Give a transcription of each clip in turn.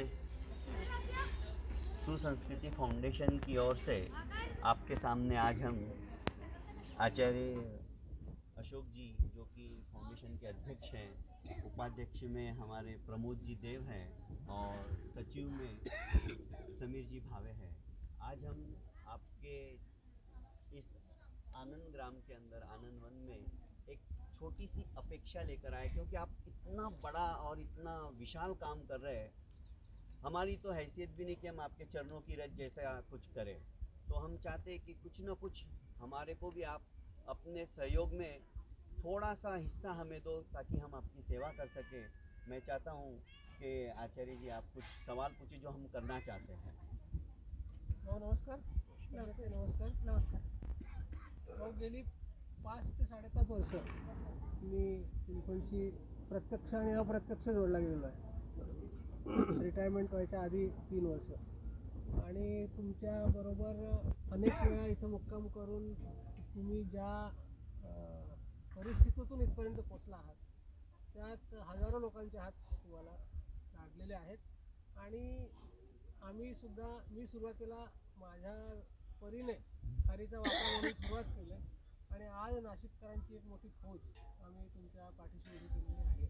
नमस्ते। सुसंस्कृति foundation की or से आपके सामने आज हम आचार्य अशोक जी, जो कि फाउंडेशन के अध्यक्ष हैं, उपाध्यक्ष में हमारे प्रमोद जी देव हैं और सचिव में समीर जी भावे हैं। आज हम आपके इस आनंद ग्राम के अंदर आनंद वन में एक छोटी सी अपेक्षा लेकर आए, क्योंकि आप इतना बड़ा और इतना विशाल काम कर रहे हैं। हमारी तो हैसियत भी नहीं कि हम आपके चरणों की रज जैसा कुछ करें, तो हम चाहते हैं कि कुछ न कुछ हमारे को भी आप अपने सहयोग में थोड़ा सा हिस्सा हमें दो, ताकि हम आपकी सेवा कर सकें। मैं चाहता हूँ कि आचार्य जी आप कुछ सवाल पूछिए जो हम करना चाहते हैं। नमस्कार। नमस्कार नमस्कार। गेली 5 ते 5.5 वर्ष मी इन्फंटशी प्रत्यक्ष आणि अप्रत्यक्ष जोडला गेलेलो आहे। रिटायरमेंट व्हायच्या आधी 3 वर्ष, आणि तुमच्याबरोबर अनेक वेळा इथं मुक्काम करून तुम्ही ज्या परिस्थितीतून इथपर्यंत पोचला आहात, त्यात हजारो लोकांचे हात तुम्हाला लागलेले आहेत। आणि मी सुरुवातीला माझ्या परीने खारीचा वाटा म्हणून सुरुवात केली, आणि आज नाशिककरांची एक मोठी फौज आम्ही तुमच्या पाठीशी उभी केलेली आहे।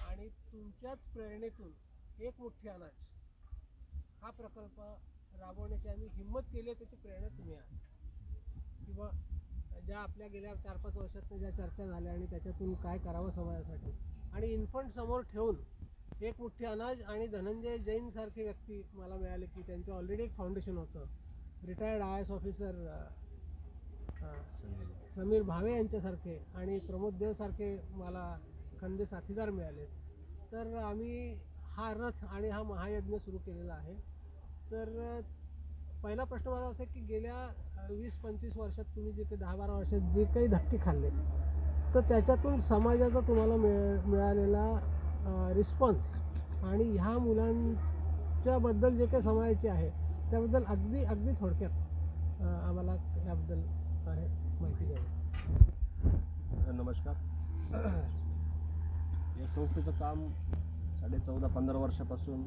आणि तुमच्याच प्रेरणेतून एक मुठ्ठी अनाज हा प्रकल्प राबवण्याची आम्ही हिंमत केली आहे, त्याची प्रेरणा तुम्ही आहात। किंवा ज्या आपल्या गेल्या 4-5 वर्षात ज्या चर्चा झाल्या आणि त्याच्यातून काय करावं समाजासाठी, आणि इन्फंट समोर ठेवून एक मुठ्ठी अनाज, आणि धनंजय जैन सारखे व्यक्ती मला मिळाले की त्यांचं ऑलरेडी एक फाउंडेशन होतं। Retired IAS officer Sameer Bhave यांच्यासारखे आणि प्रमोद देव सारखे मला खंदे साथीदार मिळाले। तर आम्ही हा रथ आणि हा महायज्ञ सुरू केलेला आहे। तर पहिला प्रश्न माझा असा की गेल्या 20-25 वर्षात तुम्ही जे काही 10-12 वर्षात जे काही धक्के खाल्ले, तर त्याच्यातून समाजाचा तुम्हाला मिळालेला रिस्पॉन्स, आणि ह्या मुलांच्याबद्दल जे काही समाजाचे आहे त्याबद्दल अगदी थोडक्यात आम्हाला याबद्दल माहिती द्यावी। नमस्कार। या संस्थेचं काम 14-15 वर्षापासून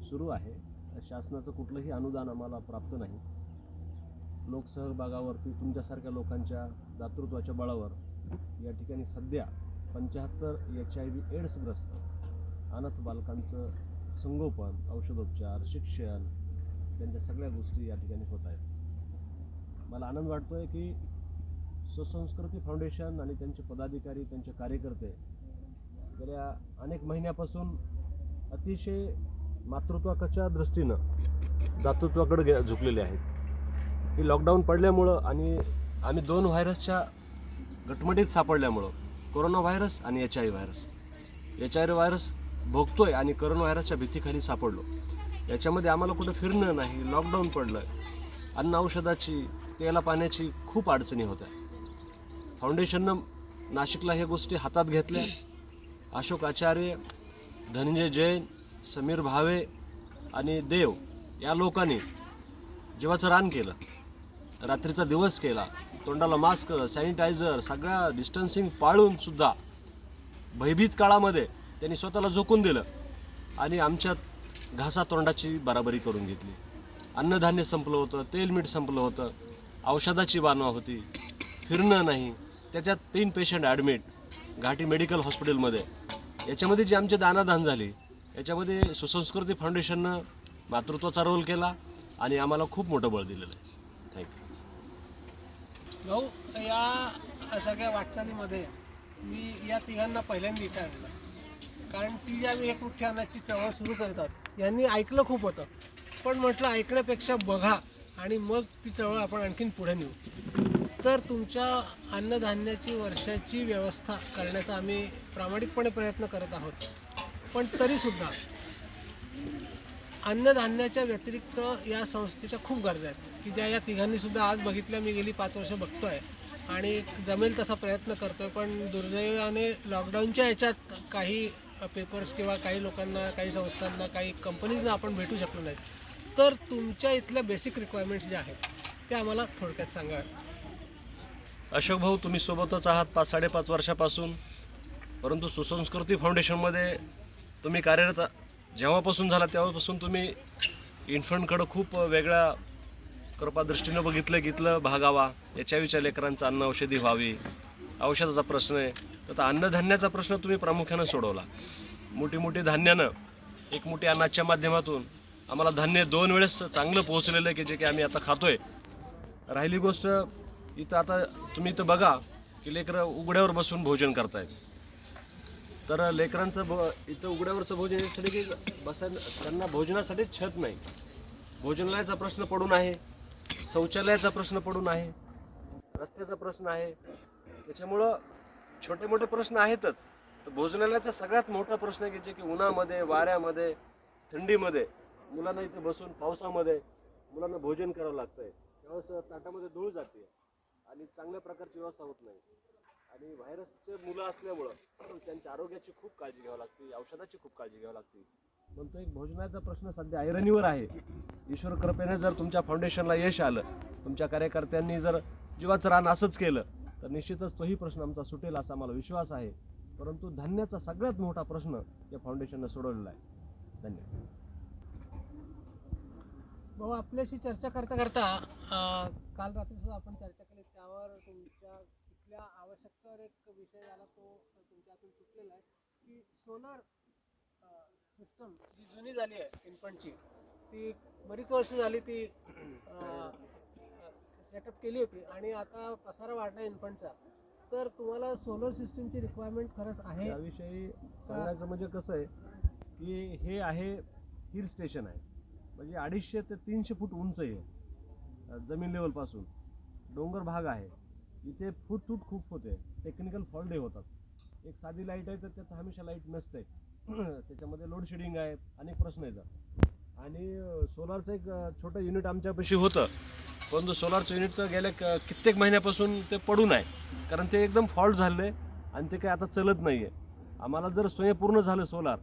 सुरू आहे। शासनाचं कुठलंही अनुदान आम्हाला प्राप्त नाही। लोकसहभागावरती तुमच्यासारख्या लोकांच्या दातृत्वाच्या बळावर या ठिकाणी सध्या 75 HIV एड्सग्रस्त अनाथ बालकांचं संगोपन, औषधोपचार, शिक्षण, त्यांच्या सगळ्या गोष्टी या ठिकाणी होत आहेत। मला आनंद वाटतो आहे की सुसंस्कृती फाउंडेशन आणि त्यांचे पदाधिकारी, त्यांचे कार्यकर्ते गेल्या अनेक महिन्यापासून अतिशय मातृत्वाच्या दृष्टीनं दातृत्वाकडे झुकलेले आहेत। की लॉकडाऊन पडल्यामुळं आणि आम्ही 2 व्हायरसच्या गटमटीत सापडल्यामुळं, कोरोना व्हायरस आणि HIV व्हायरस भोगतोय आणि कोरोना व्हायरसच्या भीतीखाली सापडलो। याच्यामध्ये आम्हाला कुठं फिरणं नाही, लॉकडाऊन पडलं, अन्न औषधाची, तेला पाण्याची खूप अडचणी होत्या। फाउंडेशननं नाशिकला ह्या गोष्टी हातात घेतल्या। अशोक आचार्य, धनंजय जैन, समीर भावे आणि देव या लोकांनी जीवाचं रान केलं, रात्रीचा दिवस केला, तोंडाला मास्क, सॅनिटायझर, सगळ्या डिस्टन्सिंग पाळून सुद्धा भयभीत काळामध्ये त्यांनी स्वतःला झोकून दिलं आणि आमच्यात घासा तोंडाची बराबरी करून घेतली। अन्नधान्य संपलं होतं, तेल मीठ संपलं होतं, औषधाची वानवा होती, फिरणं नाही। त्याच्यात 3 पेशंट ॲडमिट घाटी मेडिकल हॉस्पिटलमध्ये। याच्यामध्ये जी आमची दानादान झाली, याच्यामध्ये सुसंस्कृती फाउंडेशननं मातृत्वाचा रोल केला आणि आम्हाला खूप मोठं बळ दिलेलं आहे। थँक्यू। भाऊ, या सगळ्या वाटचालीमध्ये मी या तिघांना पहिल्यांदा इथे आणलं, कारण ती ज्या एक मुठ्ठी अनाजची चळवळ सुरू करतात यांनी ऐकलं खूप होतं, पण म्हटलं ऐकण्यापेक्षा बघा आणि मग ती चळवळ आपण आणखीन पुढे नेऊ। तर तुमच्या अन्नधान्याची वर्षाची व्यवस्था करण्याचा आम्ही प्रामाणिकपणे प्रयत्न करत आहोत। पण तरीसुद्धा अन्नधान्याच्या व्यतिरिक्त या संस्थेच्या खूप गरजा आहेत की ज्या या तिघांनीसुद्धा आज बघितल्या। मी गेली 5 वर्ष बघतो आहे आणि जमेल तसा प्रयत्न करतो आहे, पण दुर्दैवाने लॉकडाऊनच्या याच्यात काही पेपर्स किंवा काही लोकांना, काही संस्थांना, काही कंपनीजना आपण भेटू शकलो नाही। तर तुमच्या इथल्या बेसिक रिक्वायरमेंट्स ज्या आहेत त्या आम्हाला थोडक्यात सांगा। अशोक भाऊ, तुम्ही सोबतच आहात 5-5.5 वर्षापासून, परंतु सुसंस्कृती फाउंडेशनमध्ये तुम्ही कार्यरत जेव्हापासून झाला तेव्हापासून तुम्ही इन्फंटकडं खूप वेगळ्या कृपादृष्टीनं बघितलं भागावा, HIV लेकरांचं अन्न औषधी व्हावी, औषधाचा प्रश्न आहे, तर अन्नधान्याचा प्रश्न तुम्ही प्रामुख्यानं सोडवला. मोठी धान्यानं एक मोठी अनाजच्या माध्यमातून आम्हाला धान्य 2 वेळेस चांगलं पोहोचलेलं आहे की जे की आम्ही आता खातोय. राहिली गोष्ट इथं आता तुम्ही इथं बघा की लेकरं उघड्यावर बसून भोजन करतायत. तर लेकरांचं इथं उघड्यावरचं भोजन यासाठी की त्यांना भोजनासाठी छत नाही, भोजनालयाचा प्रश्न पडून आहे, शौचालयाचा प्रश्न पडून आहे, रस्त्याचा प्रश्न आहे. त्याच्यामुळं छोटे मोठे प्रश्न आहेतच. तर भोजनालयाचा सगळ्यात मोठा प्रश्न आहे की जे की उन्हामध्ये, वाऱ्यामध्ये, थंडीमध्ये मुलांना इथे बसून पावसामध्ये मुलांना भोजन करावं लागतंय. त्यावेळेस ताटामध्ये धूळ जाते आणि चांगल्या प्रकारची व्यवस्था होत नाही. आणि व्हायरसचे मुलं असल्यामुळं त्यांच्या आरोग्याची खूप काळजी घ्यावी लागते, औषधाची खूप काळजी घ्यावी लागते. म्हणतो एक भोजनाचा प्रश्न सध्या ऐरणीवर आहे. ईश्वर कृपेने जर तुमच्या फाउंडेशनला यश आलं, तुमच्या कार्यकर्त्यांनी जर जीवाचं रान असंच केलं, तर निश्चितच तोही प्रश्न आमचा सुटेल असा मला विश्वास आहे. परंतु धान्याचा सगळ्यात मोठा प्रश्न या फाउंडेशननं सोडवलेला आहे. धन्यवाद. भाऊ, आपल्याशी चर्चा करता करता काल रात्री सुद्धा आपण चर्चा केली, त्यावर तुमच्या इथल्या आवश्यकतेवर एक विषय झाला, तो तुमच्या हातून सुटलेला आहे की सोलर सिस्टम जी जुनी झाली आहे इन्फंटची, ती बरीच वर्ष झाली ती सेटअप केली होती आणि आता पसारा वाढला इन्फंटचा. तर तुम्हाला सोलर सिस्टमची रिक्वायरमेंट खरंच आहे? याविषयी सांगायचं म्हणजे कसं आहे की हे आहे हिल स्टेशन आहे, म्हणजे 250 ते 300 फूट उंच आहे जमीन लेवलपासून. डोंगर भाग आहे, इथे फूट खूप होते, टेक्निकल फॉल्ट होतात. एक साधी लाईट आहे तर त्याचं हमेशा लाईट नसते, त्याच्यामध्ये लोड शेडिंग आहे, अनेक प्रश्न येतात. आणि सोलारचं एक छोटं युनिट आमच्यापाशी होतं, पण जो सोलारचं युनिट तर गेल्या कित्येक महिन्यापासून ते पडून आहे, कारण ते एकदम फॉल्ट झाले आणि ते काही आता चलत नाही आहे. आम्हाला जर स्वयंपूर्ण झालं सोलार,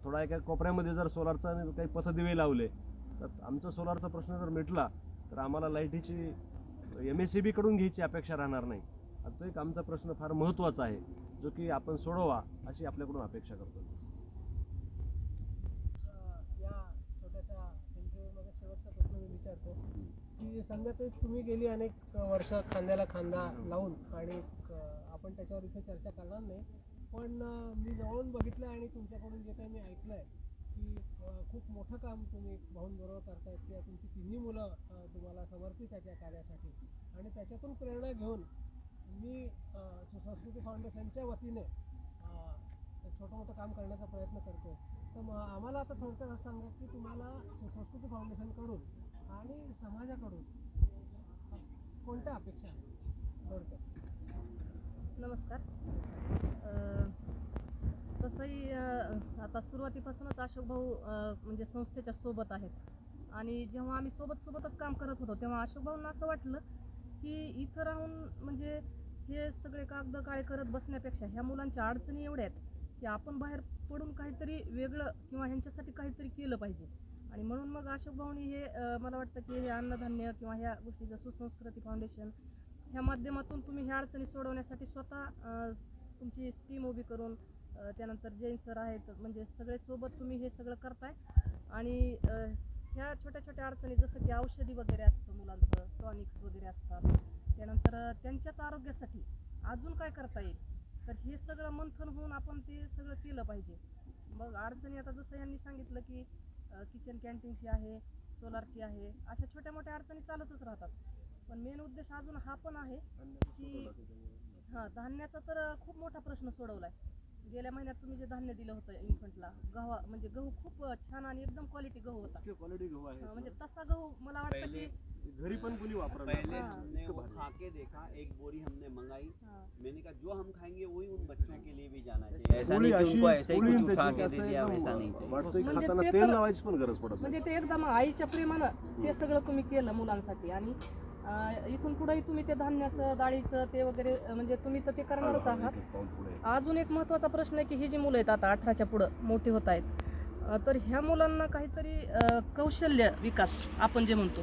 थोडा एका कोपऱ्यामध्ये जर सोलारचा काही पथदिवे लावले तर आमचा सोलारचा प्रश्न जर मिटला तर आम्हाला लाईटीची MSEB कडून घ्यायची अपेक्षा राहणार नाही. तो एक आमचा प्रश्न फार महत्त्वाचा आहे, जो की आपण सोडवा अशी आपल्याकडून अपेक्षा करतो. या छोट्याशा इंटरव्ह्यूमध्ये शेवटचा प्रश्न मी विचारतो की समजा ते तुम्ही गेली अनेक वर्ष खांद्याला खांदा लावून, आणि आपण त्याच्यावर इथे चर्चा करणार नाही, पण मी जवळून बघितलं आणि तुमच्याकडून जे काही मी ऐकलं आहे की खूप मोठं काम तुम्ही भाऊंबरोबर करतायत, किंवा तुमची 3 मुलं तुम्हाला समर्पित आहेत या कार्यासाठी. आणि त्याच्यातून प्रेरणा घेऊन मी सुसंस्कृती फाउंडेशनच्या वतीने छोटं मोठं काम करण्याचा प्रयत्न करतो. तर आम्हाला आता थोडक्यात असं सांगा की तुम्हाला सुसंस्कृती फाउंडेशनकडून आणि समाजाकडून कोणत्या अपेक्षा आहेत थोडक्यात? नमस्कार. तसंही आता सुरुवातीपासूनच अशोक भाऊ म्हणजे संस्थेच्या सोबत आहेत, आणि जेव्हा आम्ही सोबतच काम करत होतो तेव्हा अशोक भाऊंना असं वाटलं की इथं राहून म्हणजे हे सगळे कागद काळे करत बसण्यापेक्षा ह्या मुलांच्या अडचणी एवढ्या आहेत की आपण बाहेर पडून काहीतरी वेगळं किंवा ह्यांच्यासाठी काहीतरी केलं पाहिजे. आणि म्हणून मग अशोक भाऊनी हे मला वाटतं की हे अन्नधान्य किंवा ह्या गोष्टीचं सुसंस्कृती फाउंडेशन ह्या माध्यमातून तुम्ही ह्या अडचणी सोडवण्यासाठी स्वतः तुमची टीम उभी करून, त्यानंतर जैन सर आहेत, म्हणजे सगळे सोबत तुम्ही हे सगळं करताय. आणि ह्या छोट्या अडचणी जसं की औषधी वगैरे असतं, मुलांचं टॉनिक्स वगैरे असतात, त्यानंतर त्यांच्याच आरोग्यासाठी अजून काय करता येईल, तर हे सगळं मंथन होऊन आपण ते सगळं केलं पाहिजे. मग अडचणी आता जसं यांनी सांगितलं की किचन कॅन्टीनची आहे, सोलारची आहे, अशा छोट्या मोठ्या अडचणी चालतच राहतात. पण मेन उद्देश अजून हा पण आहे की धान्याचा तर खूप मोठा प्रश्न सोडवला आहे. गेल्या महिन्यात तुम्ही जे धान्य दिलं होतं इन्फंटला, म्हणजे गहू खूप छान आणि एकदम क्वालिटी गहू होता. क्वालिटी गहू आहे, म्हणजे तसा गहू मला वाटतं की घरी पण कोणी वापरणार. पहले हमने वो खा के देखा, एक बोरी हमने मंगाई, मैंने कहा जो हम खाएंगे वही उन बच्चों के लिए भी जाना चाहिए, ऐसा नहीं कि उनको ऐसे ही कुछ उठा के दे दिया, वैसा नाही चाहिए. खाताना तेल लावायची पण गरज पडत म्हणजे ते एकदम आईच्या प्रेमानं ते सगळं तुम्ही केलं मुलांसाठी. आणि इथून पुढेही तुम्ही ते धान्याचं, डाळीचं ते वगैरे म्हणजे तुम्ही तर ते करणारच आहात. अजून एक महत्त्वाचा प्रश्न आहे की ही जी मुलं आहेत आता 18च्या पुढं मोठी होत आहेत, तर ह्या मुलांना काहीतरी कौशल्य विकास आपण जे म्हणतो,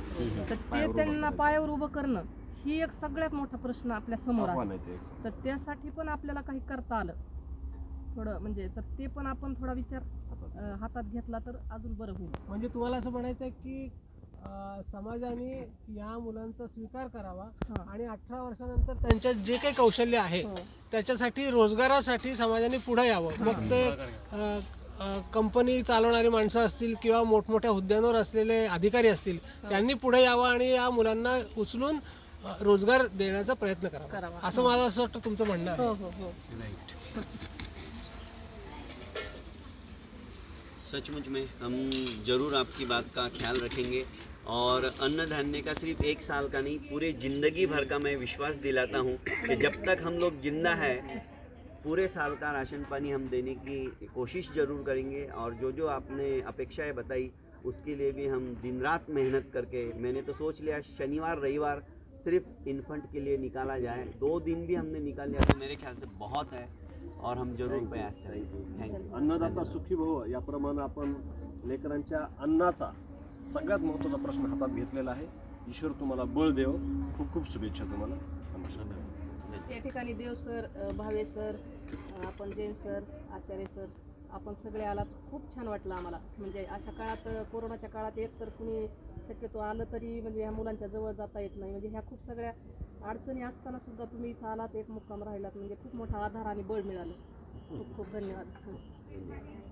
तर ते त्यांना पायावर उभं करणं ही एक सगळ्यात मोठा प्रश्न आपल्या समोर आहे. तर त्यासाठी पण आपल्याला काही करता आलं थोडं, म्हणजे तर ते पण आपण थोडा विचार हातात घेतला तर अजून बरं होईल. म्हणजे तुम्हाला असं म्हणायचं आहे की समाजाने या मुलांचा स्वीकार करावा हां. आणि 18 वर्षानंतर त्यांच्यात जे काही कौशल्य आहे हो. त्याच्यासाठी रोजगारासाठी समाजाने पुढे यावं. मग ते कंपनी चालवणारी माणसं असतील किंवा मोठमोठ्या हुद्द्यांवर असलेले अधिकारी असतील, त्यांनी पुढे यावं आणि या मुलांना उचलून रोजगार देण्याचा प्रयत्न करावा, करावा. असं मला असं वाटतं तुमचं म्हणणं आहे. हो हो हो. सचमुच में हम ज़रूर आपकी बात का ख्याल रखेंगे और अन्न धान्य का सिर्फ 1 साल का नहीं, पूरे ज़िंदगी भर का मैं विश्वास दिलाता हूँ कि जब तक हम लोग जिंदा है पूरे साल का राशन पानी हम देने की कोशिश ज़रूर करेंगे। और जो जो आपने अपेक्षाएं बताई उसके लिए भी हम दिन रात मेहनत करके, मैंने तो सोच लिया शनिवार रविवार सिर्फ इन्फेंट के लिए निकाला जाए, 2 दिन भी हमने निकाल लिया तो मेरे ख्याल से बहुत है और हम जरूर प्रयास करेंगे। Thank you. अन्नदाता सुखी भव याप्रमाणे आपण लेकरांच्या अन्नाचा सगळ्यात महत्त्वाचा प्रश्न हातात घेतलेला आहे. ईश्वर तुम्हाला बळ देव. खूप खूप शुभेच्छा तुम्हाला. नमस्कार. या ठिकाणी देव सर, भावे सर, आपण जैन सर, आचार्य सर, आपण सगळे आलात. खूप छान वाटलं आम्हाला. म्हणजे अशा काळात, कोरोनाच्या काळात एक तर कुणी शक्यतो आलं तरी म्हणजे ह्या मुलांच्या जवळ जाता येत नाही. म्हणजे ह्या खूप सगळ्या अडचणी असताना सुद्धा तुम्ही इथं आलात, एक मुक्काम राहिलात, म्हणजे खूप मोठा आधार आणि बळ मिळालं. खूप खूप धन्यवाद.